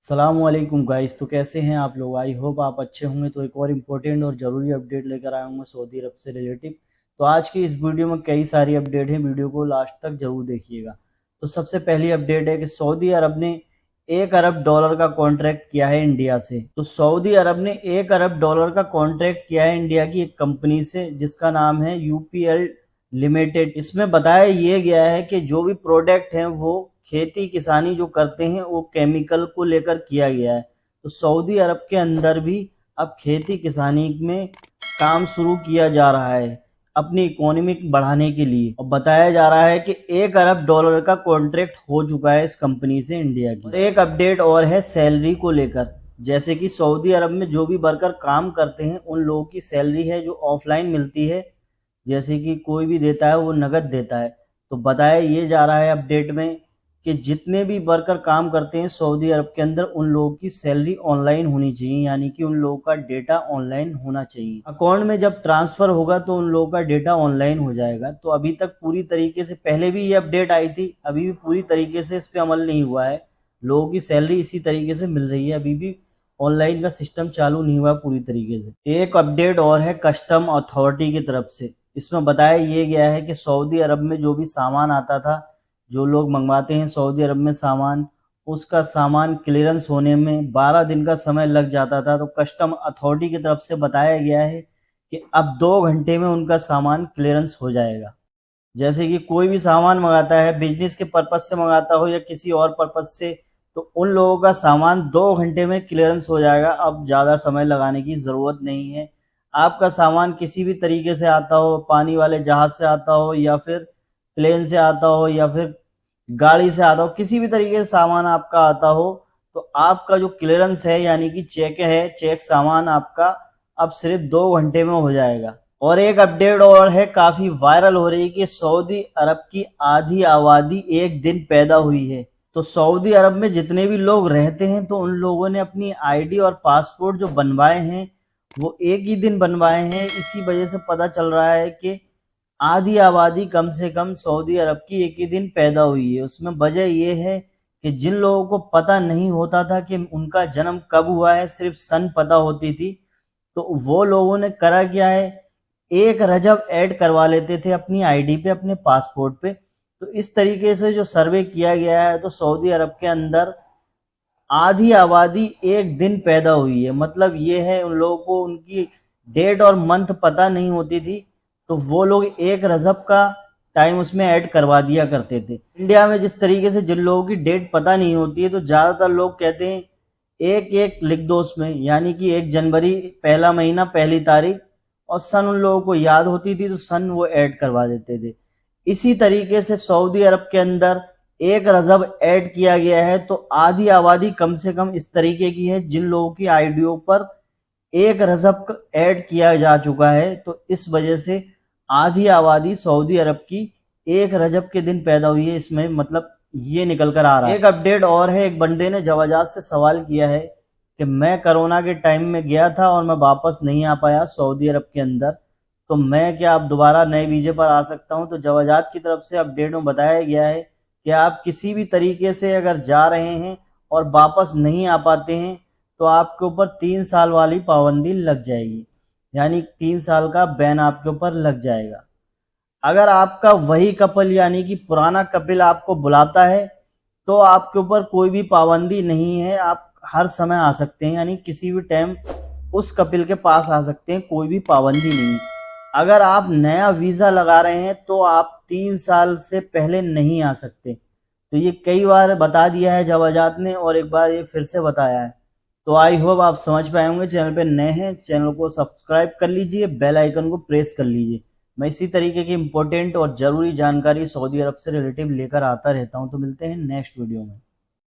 सलामुअलैकुम guys. तो कैसे हैं आप लोग? आई होप आप अच्छे होंगे। तो एक और इम्पोर्टेंट और ज़रूरी अपडेट लेकर आया हूँ मैं सऊदी अरब से रिलेटिव। तो आज की इस वीडियो में कई सारी अपडेट है, वीडियो को लास्ट तक जरूर देखिएगा। तो सबसे पहली अपडेट है कि सऊदी अरब ने $1 अरब का कॉन्ट्रैक्ट किया है इंडिया से। तो सऊदी अरब ने $1 अरब का कॉन्ट्रैक्ट किया है इंडिया की एक कंपनी से जिसका नाम है यूपीएल लिमिटेड। इसमें बताया ये गया है कि जो भी प्रोडक्ट हैं वो खेती किसानी जो करते हैं वो केमिकल को लेकर किया गया है। तो सऊदी अरब के अंदर भी अब खेती किसानी में काम शुरू किया जा रहा है अपनी इकोनॉमी बढ़ाने के लिए। और बताया जा रहा है कि $1 अरब का कॉन्ट्रैक्ट हो चुका है इस कंपनी से इंडिया की। और एक अपडेट और है सैलरी को लेकर, जैसे कि सऊदी अरब में जो भी वर्कर काम करते हैं उन लोगों की सैलरी है जो ऑफलाइन मिलती है, जैसे कि कोई भी देता है वो नगद देता है। तो बताया ये जा रहा है अपडेट में कि जितने भी वर्कर काम करते हैं सऊदी अरब के अंदर उन लोगों की सैलरी ऑनलाइन होनी चाहिए, यानी कि उन लोगों का डेटा ऑनलाइन होना चाहिए। अकाउंट में जब ट्रांसफर होगा तो उन लोगों का डेटा ऑनलाइन हो जाएगा। तो अभी तक पूरी तरीके से, पहले भी ये अपडेट आई थी, अभी भी पूरी तरीके से इस पर अमल नहीं हुआ है। लोगों की सैलरी इसी तरीके से मिल रही है, अभी भी ऑनलाइन का सिस्टम चालू नहीं हुआ पूरी तरीके से। एक अपडेट और है कस्टम अथॉरिटी की तरफ से। इसमें बताया ये गया है कि सऊदी अरब में जो भी सामान आता था, जो लोग मंगवाते हैं सऊदी अरब में सामान, उसका सामान क्लियरेंस होने में 12 दिन का समय लग जाता था। तो कस्टम अथॉरिटी की तरफ से बताया गया है कि अब 2 घंटे में उनका सामान क्लियरेंस हो जाएगा। जैसे कि कोई भी सामान मंगाता है, बिजनेस के पर्पज से मंगाता हो या किसी और पर्पज से, तो उन लोगों का सामान 2 घंटे में क्लियरेंस हो जाएगा। अब ज़्यादा समय लगाने की ज़रूरत नहीं है। आपका सामान किसी भी तरीके से आता हो, पानी वाले जहाज से आता हो या फिर प्लेन से आता हो या फिर गाड़ी से आता हो, किसी भी तरीके से सामान आपका आता हो, तो आपका जो क्लियरेंस है यानी कि चेक है, चेक सामान आपका अब सिर्फ 2 घंटे में हो जाएगा। और एक अपडेट और है, काफी वायरल हो रही है कि सऊदी अरब की आधी आबादी एक दिन पैदा हुई है। तो सऊदी अरब में जितने भी लोग रहते हैं तो उन लोगों ने अपनी आईडी और पासपोर्ट जो बनवाए हैं वो एक ही दिन बनवाए हैं। इसी वजह से पता चल रहा है कि आधी आबादी कम से कम सऊदी अरब की एक ही दिन पैदा हुई है। उसमें वजह यह है कि जिन लोगों को पता नहीं होता था कि उनका जन्म कब हुआ है, सिर्फ सन पता होती थी, तो वो लोगों ने करा क्या है, एक रजब ऐड करवा लेते थे अपनी आईडी पे, अपने पासपोर्ट पे। तो इस तरीके से जो सर्वे किया गया है तो सऊदी अरब के अंदर आधी आबादी एक दिन पैदा हुई है। मतलब ये है उन लोगों को उनकी डेट और मंथ पता नहीं होती थी, तो वो लोग एक रजब का टाइम उसमें ऐड करवा दिया करते थे। इंडिया में जिस तरीके से जिन लोगों की डेट पता नहीं होती है तो ज्यादातर लोग कहते हैं एक एक लिख दो उसमें, यानी कि 1 जनवरी पहला महीना पहली तारीख, और सन उन लोगों को याद होती थी तो सन वो ऐड करवा देते थे। इसी तरीके से सऊदी अरब के अंदर एक रजब ऐड किया गया है। तो आधी आबादी कम से कम इस तरीके की है जिन लोगों की आईडियो पर एक रजब ऐड किया जा चुका है। तो इस वजह से आधी आबादी सऊदी अरब की एक रजब के दिन पैदा हुई है, इसमें मतलब ये निकल कर आ रहा है। एक अपडेट और है, एक बंदे ने जवाजात से सवाल किया है कि मैं कोरोना के टाइम में गया था और मैं वापस नहीं आ पाया सऊदी अरब के अंदर, तो मैं क्या अब दोबारा नए वीजे पर आ सकता हूं? तो जवाजात की तरफ से अपडेट में बताया गया है कि आप किसी भी तरीके से अगर जा रहे हैं और वापस नहीं आ पाते हैं तो आपके ऊपर 3 साल वाली पाबंदी लग जाएगी, यानी 3 साल का बैन आपके ऊपर लग जाएगा। अगर आपका वही कपल यानी कि पुराना कपिल आपको बुलाता है तो आपके ऊपर कोई भी पाबंदी नहीं है, आप हर समय आ सकते हैं, यानी किसी भी टाइम उस कपिल के पास आ सकते हैं, कोई भी पाबंदी नहीं। अगर आप नया वीजा लगा रहे हैं तो आप 3 साल से पहले नहीं आ सकते। तो ये कई बार बता दिया है जवाजात ने और एक बार ये फिर से बताया है। तो आई होप आप समझ पाए होंगे। चैनल पे नए हैं, चैनल को सब्सक्राइब कर लीजिए, बेल आइकन को प्रेस कर लीजिए। मैं इसी तरीके की इंपॉर्टेंट और ज़रूरी जानकारी सऊदी अरब से रिलेटिव लेकर आता रहता हूं। तो मिलते हैं नेक्स्ट वीडियो में।